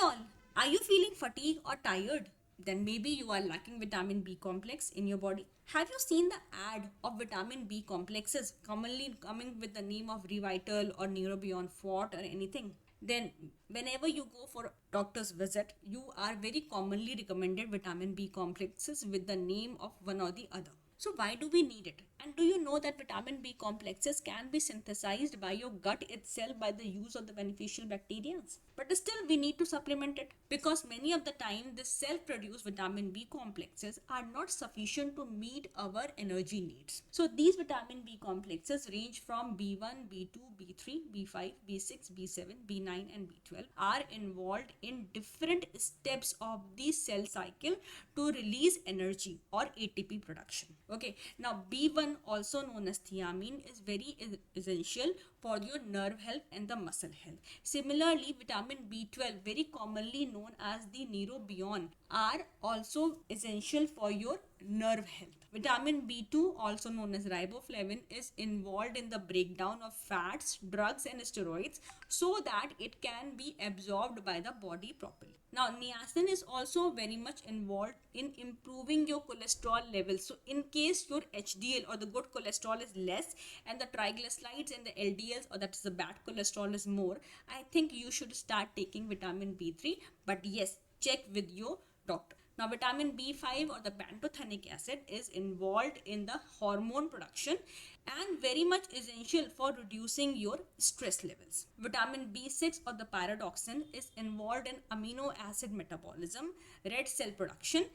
all, are you feeling fatigued or tired? Then maybe you are lacking vitamin B complex in your body. Have you seen the ad of vitamin B complexes commonly coming with the name of Revital or Neurobion Fort or anything? Then whenever you go for a doctor's visit, you are very commonly recommended vitamin B complexes with the name of one or the other. So why do we need it? And do you know that vitamin B complexes can be synthesized by your gut itself by the use of the beneficial bacteria? But still we need to supplement it because many of the time the self-produced vitamin B complexes are not sufficient to meet our energy needs. So these vitamin B complexes range from B1, B2, B3, B5, B6, B7, B9 and B12 are involved in different steps of the cell cycle to release energy or ATP production. Okay, now B1, also known as thiamine, is very essential for your nerve health and the muscle health. Similarly, vitamin B12, very commonly known as the neurobion, are also essential for your nerve health. Vitamin B2, also known as riboflavin, is involved in the breakdown of fats, drugs and steroids so that it can be absorbed by the body properly. Now, niacin is also very much involved in improving your cholesterol levels. So, in case your HDL or the good cholesterol is less and the triglycerides and the LDLs or that is the bad cholesterol is more, I think you should start taking vitamin B3. But yes, check with your doctor. Now, vitamin B5 or the pantothenic acid is involved in the hormone production and very much essential for reducing your stress levels. Vitamin B6 or the pyridoxine is involved in amino acid metabolism, red cell production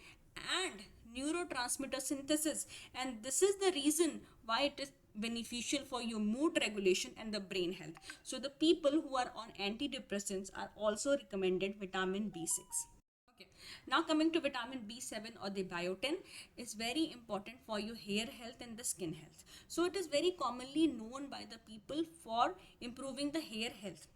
and neurotransmitter synthesis, and this is the reason why it is beneficial for your mood regulation and the brain health. So the people who are on antidepressants are also recommended vitamin B6. Okay. Now coming to vitamin B7 or the biotin is very important for your hair health and the skin health. So it is very commonly known by the people for improving the hair health.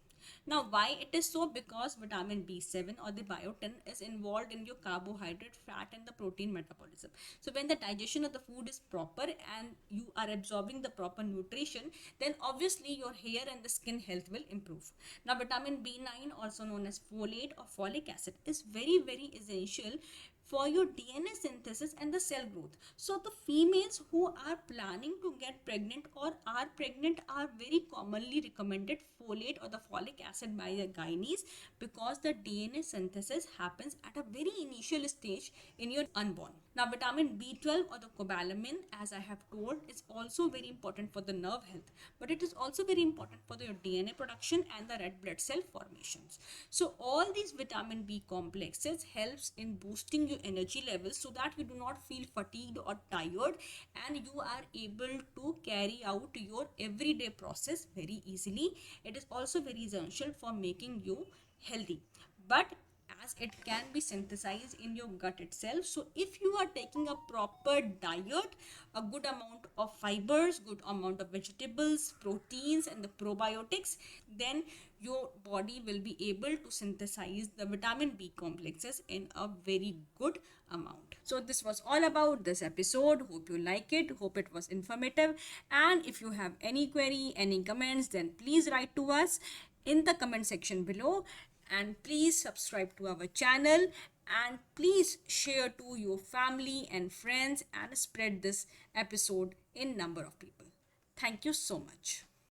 Now why it is so? Because vitamin B7 or the biotin is involved in your carbohydrate, fat and the protein metabolism. So when the digestion of the food is proper and you are absorbing the proper nutrition, then obviously your hair and the skin health will improve. Now vitamin B9, also known as folate or folic acid, is very essential for your DNA synthesis and the cell growth. So the females who are planning to get pregnant or are pregnant are very commonly recommended folate or the folic acid by the gynaes because the DNA synthesis happens at a very initial stage in your unborn. Now vitamin B12 or the cobalamin, as I have told, is also very important for the nerve health, but it is also very important for your DNA production and the red blood cell formations. So all these vitamin B complexes helps in boosting your energy levels so that you do not feel fatigued or tired and you are able to carry out your everyday process very easily. It is also very essential for making you healthy, but as it can be synthesized in your gut itself. So if you are taking a proper diet, a good amount of fibers, good amount of vegetables, proteins and the probiotics, then your body will be able to synthesize the vitamin B complexes in a very good amount. So this was all about this episode. Hope you like it, hope it was informative, and if you have any query, any comments, then please write to us in the comment section below, and please subscribe to our channel and please share to your family and friends and spread this episode in number of people. Thank you so much.